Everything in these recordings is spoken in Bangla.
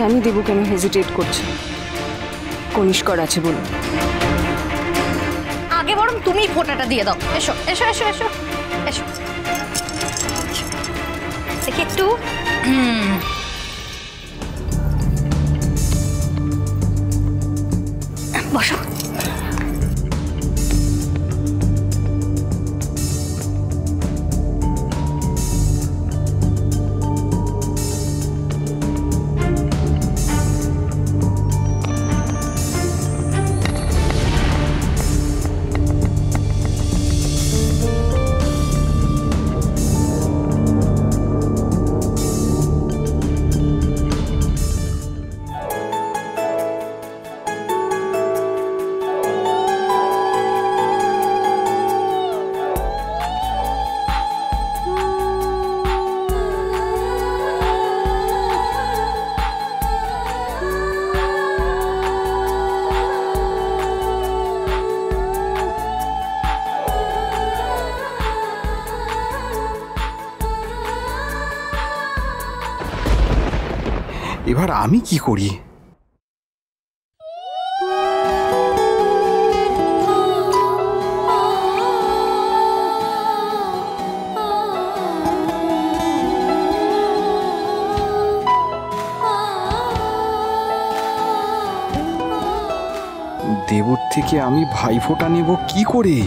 জানি দেবু কেন হেজিটেট করছে। কনিষ্কর আছে বলুন। আগে বরং তুমি ফোঁটাটা দিয়ে দাও। এসো এসো এসো এসো এসো দেখি একটু। বসো। এবার আমি কি করি? দেবর থেকে আমি ভাইফোঁটা নেব কি করে?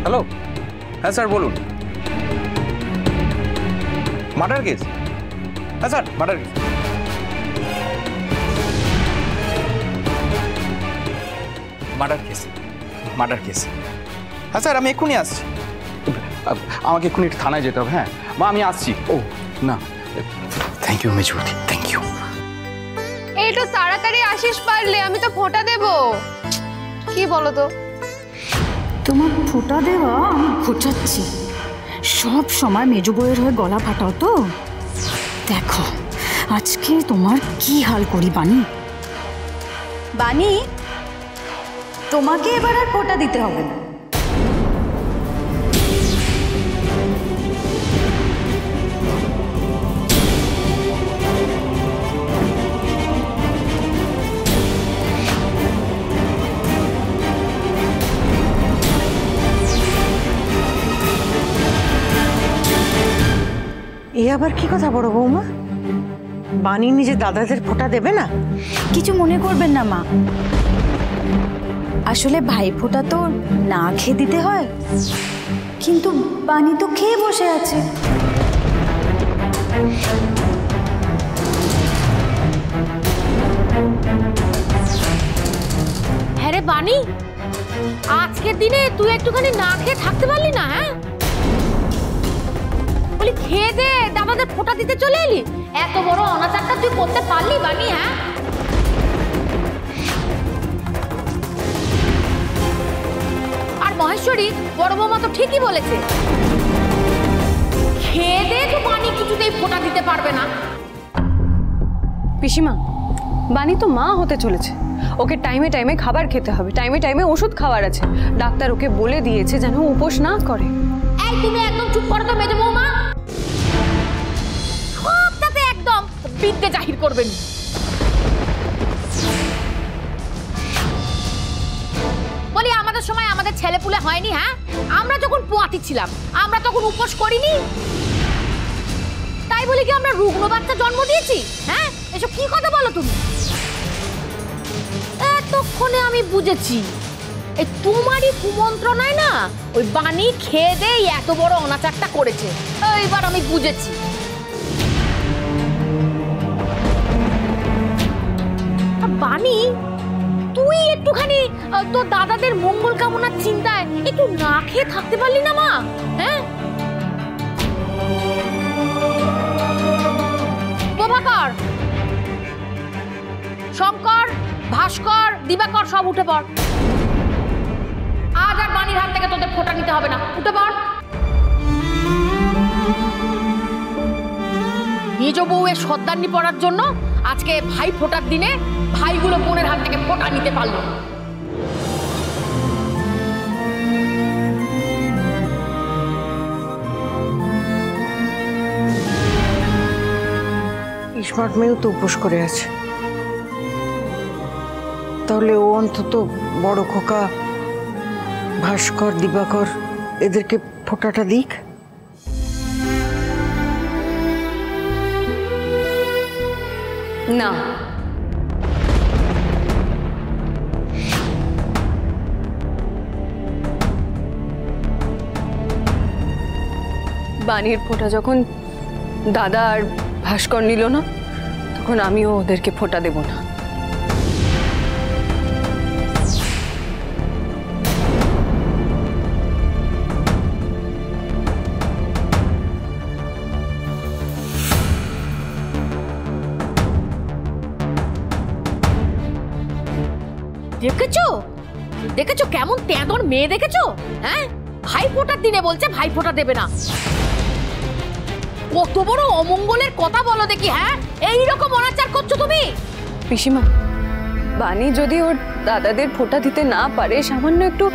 হ্যালো, হ্যাঁ স্যার বলুন। Murder case? হ্যাঁ sir murder case. Murder case. হ্যাঁ স্যার আমি এক্ষুনি আসছি। আমাকে এক্ষুনি থানায় যেতে হবে। হ্যাঁ মা আমি আসছি। ও না, থ্যাংক ইউ মেজুতি, থ্যাংক ইউ। এই তো তাড়াতাড়ি আসিস পারলে, আমি তো ফোঁটা দেব। কি বলো তো? তোমার ফোঁটা দেওয়া আমি ঘোচাচ্ছি। সব সময় মেজো বউয়ের হয়ে গলা ফাটাও তো। দেখো আজকে তোমার কি হাল করি বানি। বানি, তোমাকে এবার আর ফোঁটা দিতে হবে না। এ আবার কি কথা বড় বৌমা? বানি নিজে দাদাদের ফোঁটা দেবে না? কিছু মনে করবেন না মা, আসলে ভাই ফোঁটা তো না খেয়ে দিতে হয়, কিন্তু বানি তো খেয়ে বসে আছে। হ্যাঁ রে বানি, আজকের দিনে তুই একটুখানি না খেয়ে থাকতে পারলি না? হ্যাঁ বলি খেয়ে দে দাদাদের ফোঁটা দিতে চলে এলি। এত বড় অনাচারটা তুই করতে পারলি বানি? হ্যাঁ আর মহেশ্বরী বড় বৌমা তো ঠিকই বলেছে, খেয়ে দে তো বানি কিছুতেই ফোঁটা দিতে পারবে না। পিসিমা, বানি তো মা হতে চলেছে, ওকে টাইমে টাইমে খাবার খেতে হবে, টাইমে টাইমে ওষুধ খাওয়ার আছে। ডাক্তার ওকে বলে দিয়েছে যেন উপোস না করে। এই তুমি একদম চুপ করো তো মেজো বৌমা, সবটাতে একদম বিদ্যে জাহির করবেন। বলি আমাদের সময় আমাদের ছেলেপুলে হয়নি? হ্যাঁ, আমরা যখন পোয়াতি ছিলাম আমরা তখন উপোস করিনি? তাই বলি কি আমরা রুগ্ন বাচ্চা জন্ম দিয়েছি? হ্যাঁ, এসব কি কথা বলো তুমি? এতক্ষণে আমি বুঝেছি এই তোমারই কুমন্ত্রণায় না ওই বাণী খেয়ে দেই এত বড় অনাচারটা করেছে। এইবার আমি বুঝেছি। বাণী, তুই একটুখানি তোর দাদাদের মঙ্গল কামনার চিন্তায় একটু না খেয়ে থাকতে পারলি না মা? হ্যাঁ, প্রভাকর, শঙ্কর, ভাস্কর, দিবাকর সব উঠে পড়। আজ আর বাণীর হাত থেকে তোদের ফোঁটা নিতে হবে না, উঠে পড়। নিজ বউয়ের সর্দারনি পড়ার জন্য আজকে ভাই ফোঁটার দিনে ভাইগুলো বোনের হাত থেকে ফোঁটা নিতে পারলো না। স্মার্ট মেয়েও তো উপোস করে আছে, তাহলে ও অন্তত বড় খোকা, ভাস্কর, দিবাকর এদেরকে ফোঁটাটা দিক। না, বাণীর ফোঁটা যখন দাদা আর ভাস্কর নিল না, তখন আমিও ওদেরকে ফোঁটা দেব না। দেখেছো দেখেছো কেমন তেঁদর মেয়ে দেখেছো? হ্যাঁ, ভাই ফোঁটার দিনে বলছে ভাই ফোঁটা দেবে না। কত বড় অমঙ্গলের কথা বলো দেখি। হ্যাঁ, এইরকম অনাচার করছো তুমি। পিসিমা, বাণী যদি ওর দাদাদের ফোঁটা দিতে না পারে, সামান্য একটু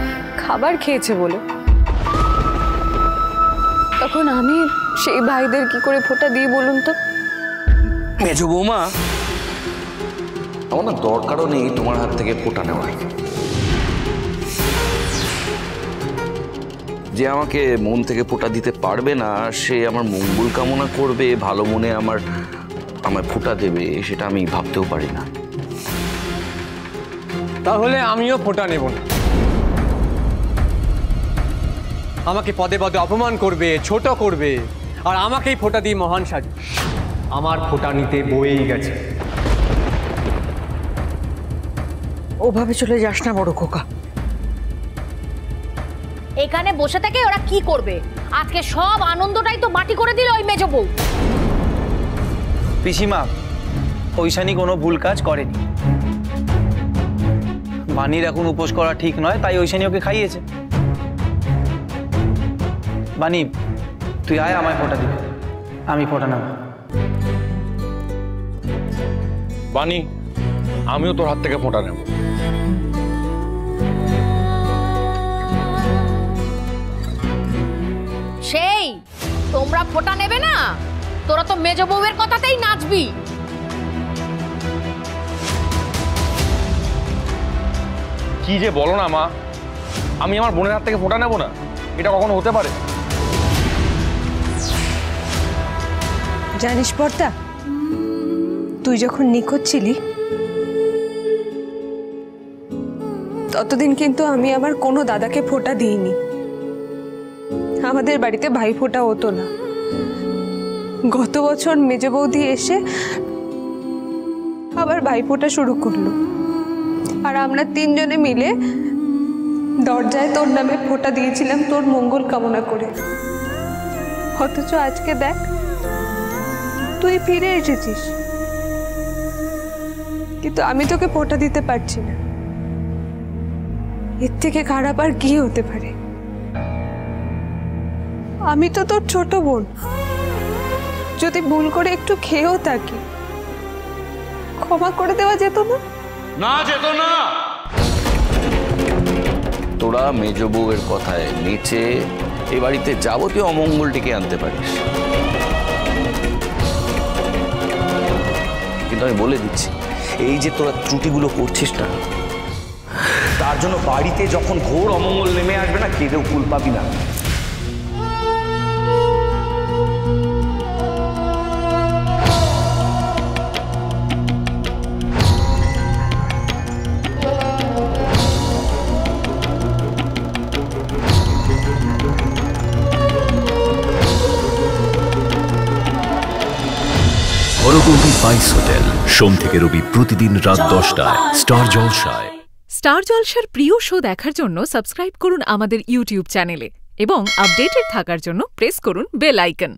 খাবার খেয়েছে বলে, তখন আমি সেই ভাইদের কি করে ফোঁটা দিই বলুন তো? মেজো বৌমা, আমার না দরকারও নেই তোমার হাত থেকে ফোঁটা নেওয়ার। যে আমাকে মন থেকে ফোঁটা দিতে পারবে না, সে আমার মঙ্গল কামনা করবে, ভালো মনে আমায় ফোঁটা দেবে, সেটা আমি ভাবতেও পারি না। তাহলে আমিও ফোঁটা নেব না। আমাকে পদে পদে অপমান করবে, ছোট করবে, আর আমাকেই ফোঁটা দিয়ে মহান সাজে। আমার ফোঁটা নিতে বয়েই গেছে। ওভাবে চলে যাস না বড় খোকা। এখানে বসে থেকে ওরা কি করবে? আজকে সব আনন্দটাই তো মাটি করে দিল ওই মেজো বউ। পিসিমা, ঐশানী কোনো ভুল কাজ করেনি। বাণীর এখন উপোস করা ঠিক নয়, তাই ঐশানী ওকে খাইয়েছে। বাণী, তুই আয়, আমায় ফোঁটা দিবি, আমি ফোঁটা নেব। বাণী, আমিও তোর হাত থেকে ফোঁটা নেব। সেই তোমরা ফোঁটা নেবে না? তোরা তো মেজো বউয়ের কথাতেই নাচবি। কি যে বলো না মা, আমি আমার বোনের হাত থেকে ফোঁটা নেব না? এটা কখনো হতে পারে? জানিস বর্দা, তুই যখন নিখোঁজ ছিলি ততদিন কিন্তু আমি আমার কোনো দাদাকে ফোঁটা দিইনি। আমাদের বাড়িতে ভাই ফোঁটা হতো না। গত বছর মেজ বৌদি এসে আবার ভাই ফোঁটা শুরু করলো, আর আমরা তিনজনে মিলে দরজায় তোর নামে ফোঁটা দিয়েছিলাম তোর মঙ্গল কামনা করে। অথচ আজকে দেখ, তুই ফিরে এসেছিস, কিন্তু আমি তোকে ফোঁটা দিতে পারছি না। এর থেকে খারাপ আর কি হতে পারে? আমি তো তোর ছোট বোন, যদি ভুল করে একটু খেয়েও থাকি, ক্ষমা করে দেওয়া যেত না? না, যেত না। তোরা মেজো বউয়ের কথায় নেচে এ বাড়িতে যাবতীয় অমঙ্গল ডেকে আনতে পারিস। কিন্তু আমি বলে দিচ্ছি, এই যে তোরা ত্রুটিগুলো করছিস না, তার জন্য বাড়িতে যখন ঘোর অমঙ্গল নেমে আসবে না, কেঁদেও কুল পাবি না। হরগৌরী স্পাইস হোটেল, সোম থেকে রবি প্রতিদিন রাত 10টায় স্টার জলসায়। স্টার জলসার প্রিয় শো দেখার জন্য সাবস্ক্রাইব করুন আমাদের ইউটিউব চ্যানেলে এবং আপডেটেড থাকার জন্য প্রেস করুন বেল আইকন।